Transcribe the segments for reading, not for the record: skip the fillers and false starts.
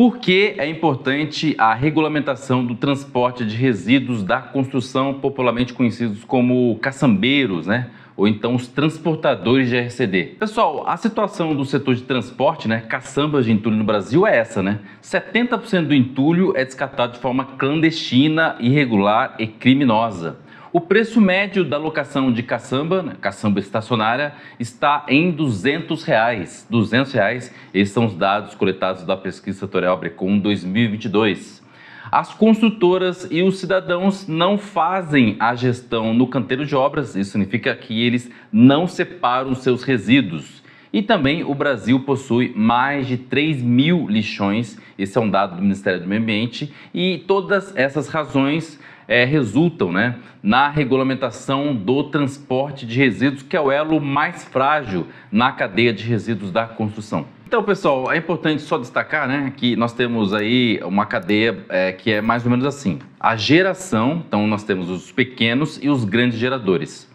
Por que é importante a regulamentação do transporte de resíduos da construção, popularmente conhecidos como caçambeiros, né? Ou então os transportadores de RCD. Pessoal, a situação do setor de transporte, né, caçambas de entulho no Brasil é essa, né? 70% do entulho é descartado de forma clandestina, irregular e criminosa. O preço médio da locação de caçamba, né, caçamba estacionária, está em R$200. R$200, esses são os dados coletados da pesquisa setorial Abrecon 2022. As construtoras e os cidadãos não fazem a gestão no canteiro de obras, isso significa que eles não separam seus resíduos. E também o Brasil possui mais de 3.000 lixões, esse é um dado do Ministério do Meio Ambiente, e todas essas razões resultam, né, na regulamentação do transporte de resíduos, que é o elo mais frágil na cadeia de resíduos da construção. Então, pessoal, é importante só destacar, né, que nós temos aí uma cadeia que é mais ou menos assim. A geração, então nós temos os pequenos e os grandes geradores.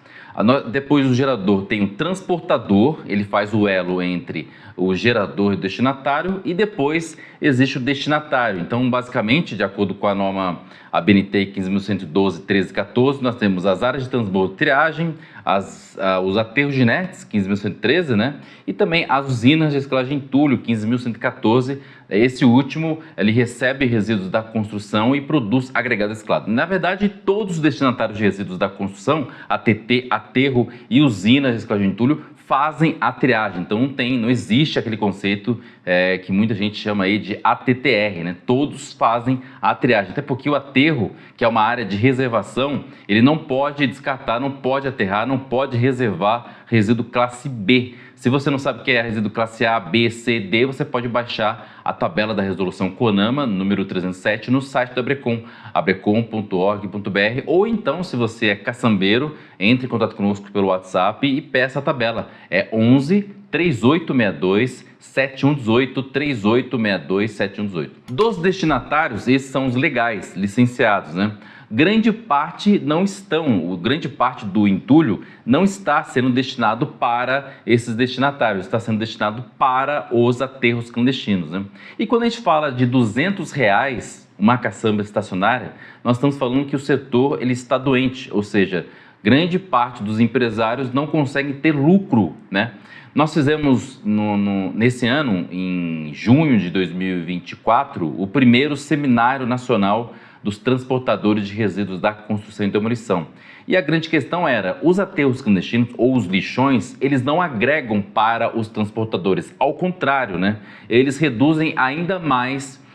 Depois do gerador tem o transportador, ele faz o elo entre o gerador e o destinatário, e depois existe o destinatário. Então, basicamente, de acordo com a norma ABNT 15.112/13/14, nós temos as áreas de transbordo e triagem, os aterros de inertes, 15.113, né? E também as usinas de reciclagem de entulho, 15.114. Esse último, ele recebe resíduos da construção e produz agregado reciclado. Na verdade, todos os destinatários de resíduos da construção, ATT, aterro e usinas de reciclagem de entulho, fazem a triagem. Então não existe aquele conceito que muita gente chama aí de ATTR, né? Todos fazem a triagem, até porque o aterro, que é uma área de reservação, ele não pode descartar, não pode aterrar, não pode reservar resíduo classe B. Se você não sabe o que é resíduo classe A, B, C, D, você pode baixar a tabela da resolução CONAMA, número 307, no site da Abrecon, abrecon.org.br, ou então, se você é caçambeiro, entre em contato conosco pelo WhatsApp e peça a tabela. É 11 3862 7118, 3862 7118. Dos destinatários, esses são os legais, licenciados, né? Grande parte do entulho não está sendo destinado para esses destinatários, está sendo destinado para os aterros clandestinos, né? E quando a gente fala de R$200 uma caçamba estacionária, nós estamos falando que o setor ele está doente, ou seja, grande parte dos empresários não conseguem ter lucro, né? Nós fizemos nesse ano, em junho de 2024, o primeiro Seminário Nacional dos Transportadores de Resíduos da Construção e Demolição. E a grande questão era, os aterros clandestinos ou os lixões, eles não agregam para os transportadores, ao contrário, né? Eles reduzem ainda mais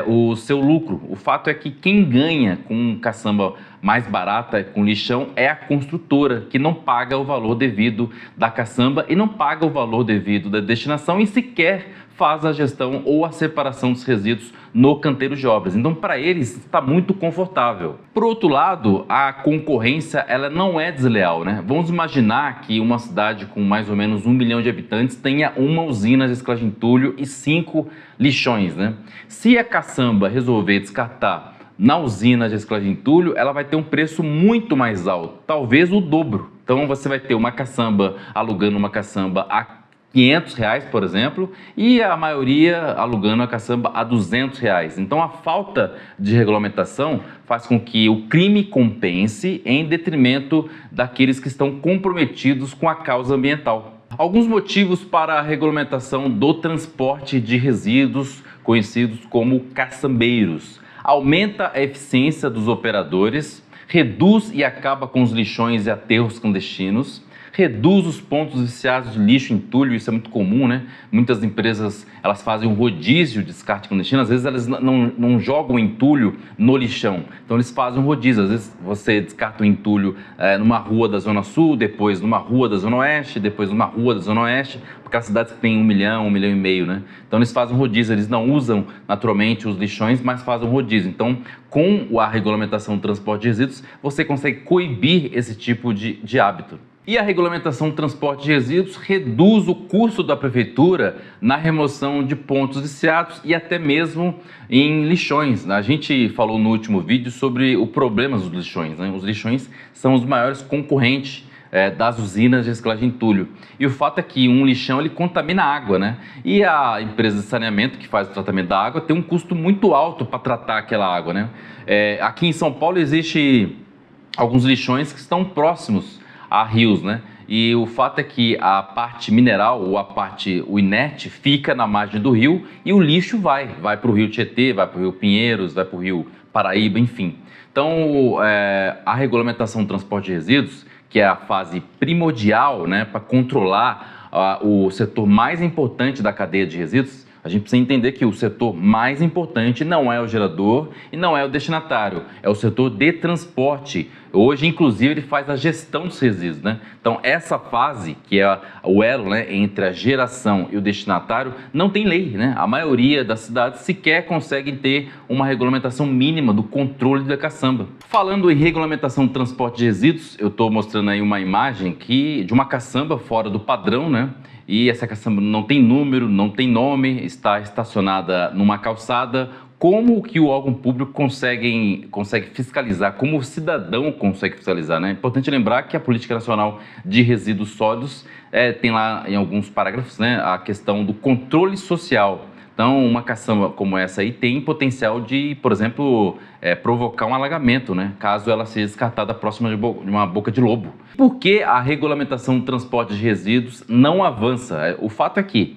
o seu lucro. O fato é que quem ganha com caçamba mais barata, com lixão, é a construtora, que não paga o valor devido da caçamba e não paga o valor devido da destinação e sequer faz a gestão ou a separação dos resíduos no canteiro de obras. Então, para eles, está muito confortável. Por outro lado, a concorrência ela não é desleal, né? Vamos imaginar que uma cidade com mais ou menos 1 milhão de habitantes tenha uma usina de reciclagem de entulho e 5 lixões, né? Se a caçamba resolver descartar na usina de reciclagem de entulho, ela vai ter um preço muito mais alto, talvez o dobro. Então, você vai ter uma caçamba alugando uma caçamba a R$500, por exemplo, e a maioria alugando a caçamba a R$200. Então, a falta de regulamentação faz com que o crime compense em detrimento daqueles que estão comprometidos com a causa ambiental. Alguns motivos para a regulamentação do transporte de resíduos, conhecidos como caçambeiros. Aumenta a eficiência dos operadores, reduz e acaba com os lixões e aterros clandestinos, reduz os pontos viciados de lixo e entulho, isso é muito comum, né? Muitas empresas, elas fazem um rodízio de descarte clandestino, às vezes elas não jogam entulho no lixão, então eles fazem um rodízio, às vezes você descarta o entulho numa rua da Zona Sul, depois numa rua da Zona Oeste, depois numa rua da Zona Oeste, porque as cidades que têm 1 milhão, 1,5 milhão, né? Então eles fazem um rodízio, eles não usam naturalmente os lixões, mas fazem um rodízio. Então, com a regulamentação do transporte de resíduos, você consegue coibir esse tipo de hábito. E a regulamentação do transporte de resíduos reduz o custo da prefeitura na remoção de pontos viciados e até mesmo em lixões. A gente falou no último vídeo sobre o problema dos lixões, né? Os lixões são os maiores concorrentes das usinas de reciclagem de entulho. E o fato é que um lixão ele contamina a água, né? E a empresa de saneamento que faz o tratamento da água tem um custo muito alto para tratar aquela água, né? Aqui em São Paulo existe alguns lixões que estão próximos a rios, né? E o fato é que a parte mineral ou o inerte fica na margem do rio e o lixo vai para o rio Tietê, vai para o rio Pinheiros, vai para o rio Paraíba, enfim. Então, a regulamentação do transporte de resíduos, que é a fase primordial, né, para controlar o setor mais importante da cadeia de resíduos, a gente precisa entender que o setor mais importante não é o gerador e não é o destinatário, é o setor de transporte. Hoje, inclusive, ele faz a gestão dos resíduos, né? Então, essa fase, que é o elo, né, entre a geração e o destinatário, não tem lei, né? A maioria das cidades sequer conseguem ter uma regulamentação mínima do controle da caçamba. Falando em regulamentação do transporte de resíduos, eu estou mostrando aí uma imagem de uma caçamba fora do padrão, né? E essa caçamba não tem número, não tem nome, está estacionada numa calçada. Como que o órgão público consegue fiscalizar, como o cidadão consegue fiscalizar, né? É importante lembrar que a Política Nacional de Resíduos Sólidos tem lá em alguns parágrafos, né, a questão do controle social. Então, uma caçamba como essa aí tem potencial de, por exemplo, provocar um alagamento, né? Caso ela seja descartada próxima de uma boca de lobo. Por que a regulamentação do transporte de resíduos não avança? O fato é que,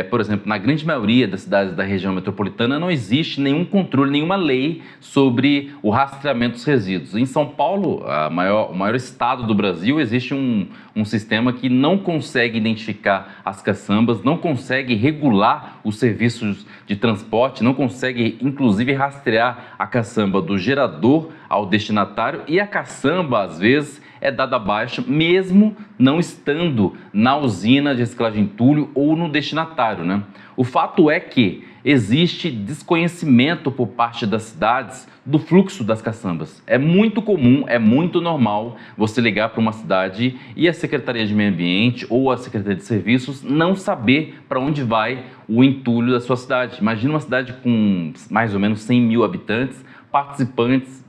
por exemplo, na grande maioria das cidades da região metropolitana não existe nenhum controle, nenhuma lei sobre o rastreamento dos resíduos. Em São Paulo, o maior estado do Brasil, existe um sistema que não consegue identificar as caçambas, não consegue regular os serviços de transporte, não consegue, inclusive, rastrear a caçamba do gerador ao destinatário, e a caçamba, às vezes, é dada baixa, mesmo não estando na usina de reciclagem de entulho ou no destinatário, né? O fato é que existe desconhecimento por parte das cidades do fluxo das caçambas. É muito comum, é muito normal você ligar para uma cidade e a Secretaria de Meio Ambiente ou a Secretaria de Serviços não saber para onde vai o entulho da sua cidade. Imagina uma cidade com mais ou menos 100 mil habitantes,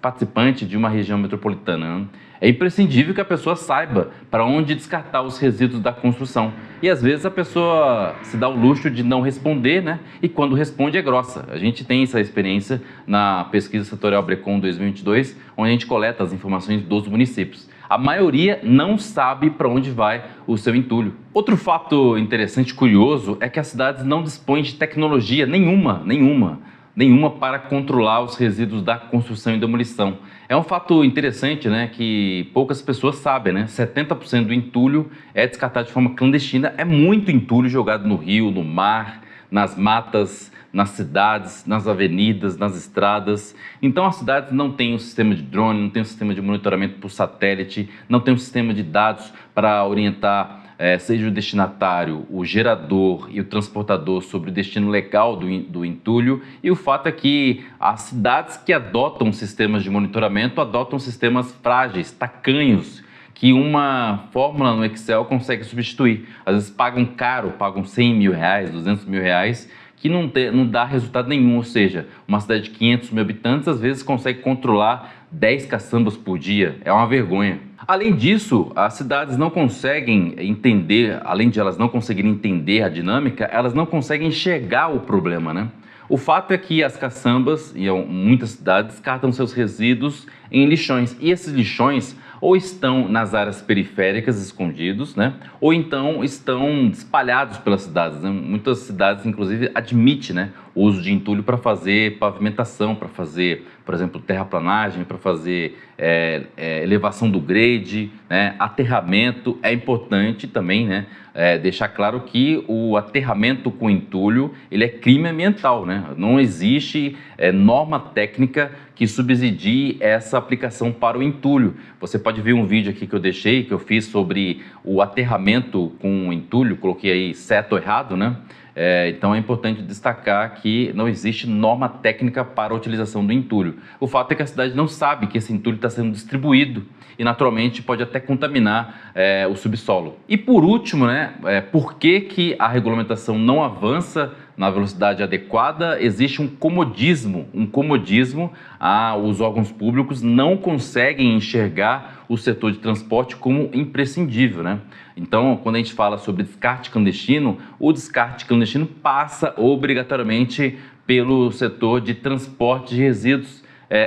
participante de uma região metropolitana, né? É imprescindível que a pessoa saiba para onde descartar os resíduos da construção. E às vezes a pessoa se dá o luxo de não responder, né? E quando responde é grossa. A gente tem essa experiência na pesquisa setorial Brecon 2022, onde a gente coleta as informações dos municípios. A maioria não sabe para onde vai o seu entulho. Outro fato interessante e curioso é que as cidades não dispõem de tecnologia nenhuma para controlar os resíduos da construção e demolição. É um fato interessante, né, que poucas pessoas sabem, né? 70% do entulho é descartado de forma clandestina. É muito entulho jogado no rio, no mar, nas matas, nas cidades, nas avenidas, nas estradas. Então as cidades não têm um sistema de drone, não têm um sistema de monitoramento por satélite, não têm um sistema de dados para orientar seja o destinatário, o gerador e o transportador sobre o destino legal do entulho. E o fato é que as cidades que adotam sistemas de monitoramento adotam sistemas frágeis, tacanhos, que uma fórmula no Excel consegue substituir. Às vezes pagam caro, pagam 100 mil reais, 200 mil reais, que não dá resultado nenhum. Ou seja, uma cidade de 500 mil habitantes às vezes consegue controlar 10 caçambas por dia. É uma vergonha. Além disso, as cidades não conseguem entender, além de elas não conseguirem entender a dinâmica, elas não conseguem enxergar o problema, né? O fato é que as caçambas, e muitas cidades, descartam seus resíduos em lixões. E esses lixões ou estão nas áreas periféricas escondidos, né? Ou então estão espalhados pelas cidades, né? Muitas cidades, inclusive, admitem, né, o uso de entulho para fazer pavimentação, para fazer, por exemplo, terraplanagem, para fazer elevação do grade, né? Aterramento. É importante também, né, deixar claro que o aterramento com entulho ele é crime ambiental, né? Não existe norma técnica que subsidie essa aplicação para o entulho. Você pode ver um vídeo aqui que eu fiz sobre o aterramento com entulho, coloquei aí certo ou errado, né? Então é importante destacar que não existe norma técnica para a utilização do entulho. O fato é que a cidade não sabe que esse entulho está sendo distribuído e naturalmente pode até contaminar o subsolo. E por último, né, por que a regulamentação não avança na velocidade adequada, existe um comodismo. Os órgãos públicos não conseguem enxergar o setor de transporte como imprescindível, né? Então, quando a gente fala sobre descarte clandestino, o descarte clandestino passa obrigatoriamente pelo setor de transporte de resíduos.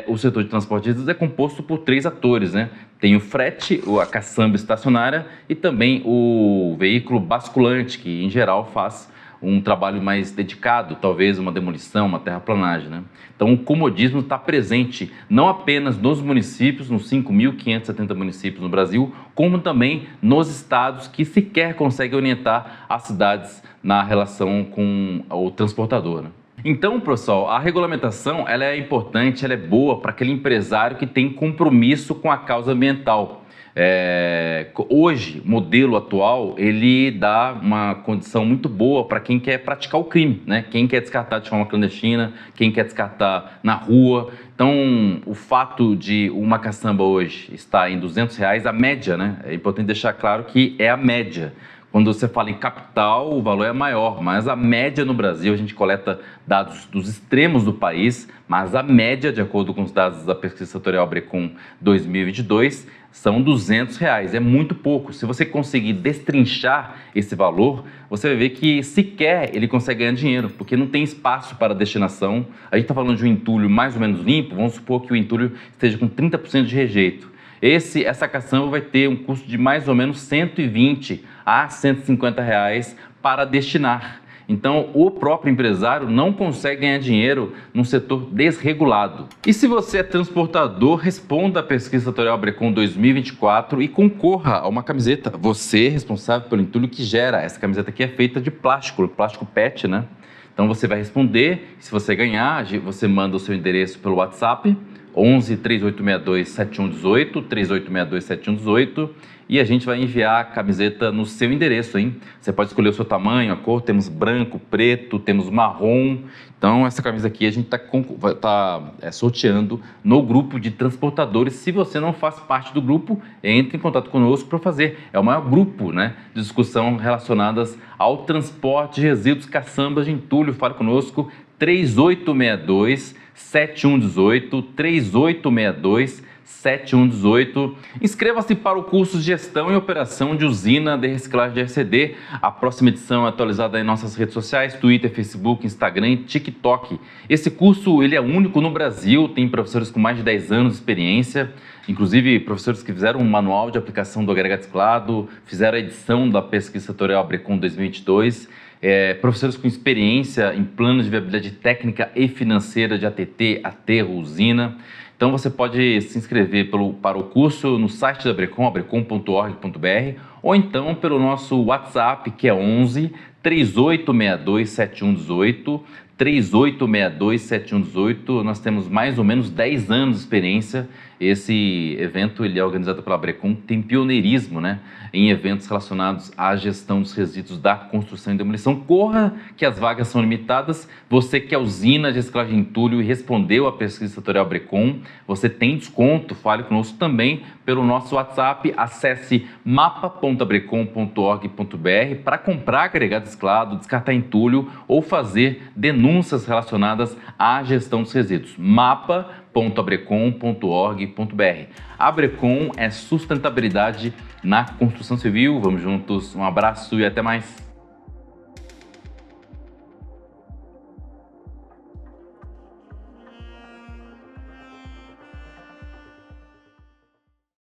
O setor de transporte de resíduos é composto por 3 atores, né? Tem o frete, a caçamba estacionária e também o veículo basculante, que em geral faz um trabalho mais dedicado, talvez uma demolição, uma terraplanagem, né? Então o comodismo está presente não apenas nos municípios, nos 5.570 municípios no Brasil, como também nos estados que sequer conseguem orientar as cidades na relação com o transportador, né? Então, pessoal, a regulamentação ela é importante, ela é boa para aquele empresário que tem compromisso com a causa ambiental. Hoje, o modelo atual, ele dá uma condição muito boa para quem quer praticar o crime, né? Quem quer descartar de forma clandestina, quem quer descartar na rua. Então, o fato de uma caçamba hoje estar em R$200, a média, né? É importante deixar claro que é a média. Quando você fala em capital, o valor é maior, mas a média no Brasil, a gente coleta dados dos extremos do país, mas a média, de acordo com os dados da pesquisa setorial Brecon 2022, são R$200. É muito pouco. Se você conseguir destrinchar esse valor, você vai ver que sequer ele consegue ganhar dinheiro, porque não tem espaço para destinação. A gente está falando de um entulho mais ou menos limpo, vamos supor que o entulho esteja com 30% de rejeito. Essa caçamba vai ter um custo de mais ou menos R$120 a R$150 para destinar. Então, o próprio empresário não consegue ganhar dinheiro num setor desregulado. E se você é transportador, responda à pesquisa setorial Brecon 2024 e concorra a uma camiseta. Você é responsável pelo entulho que gera. Essa camiseta aqui é feita de plástico PET, né? Então você vai responder, se você ganhar, você manda o seu endereço pelo WhatsApp, 11 3862 7118, 3862 7118, e a gente vai enviar a camiseta no seu endereço, hein? Você pode escolher o seu tamanho, a cor, temos branco, preto, temos marrom. Então essa camisa aqui a gente vai estar sorteando no grupo de transportadores. Se você não faz parte do grupo, entre em contato conosco para fazer. É o maior grupo, né, de discussão relacionadas ao transporte de resíduos, caçambas de entulho. Fale conosco, 3862 7118, 3862 7118. Inscreva-se para o curso de Gestão e Operação de Usina de Reciclagem de RCD. A próxima edição é atualizada em nossas redes sociais, Twitter, Facebook, Instagram e TikTok. Esse curso ele é único no Brasil, tem professores com mais de 10 anos de experiência, inclusive professores que fizeram um manual de aplicação do agregado reciclado, fizeram a edição da pesquisa setorial Brecon 2022, professores com experiência em planos de viabilidade técnica e financeira de ATT, aterro, usina. Então você pode se inscrever para o curso no site da Brecon, brecon.org.br, ou então pelo nosso WhatsApp, que é 11 3862 7118, 3862 7118. Nós temos mais ou menos 10 anos de experiência. Esse evento ele é organizado pela Brecon, tem pioneirismo, né, em eventos relacionados à gestão dos resíduos da construção e demolição. Corra, que as vagas são limitadas. Você que é usina de reciclagem de entulho e respondeu à pesquisa setorial Brecon, você tem desconto. Fale conosco também pelo nosso WhatsApp. Acesse mapa.brecon.org.br para comprar agregado reciclado, descartar entulho ou fazer denúncias relacionadas à gestão dos resíduos. mapa.brecon.org.br. A Brecon é sustentabilidade na construção civil. Vamos juntos. Um abraço e até mais.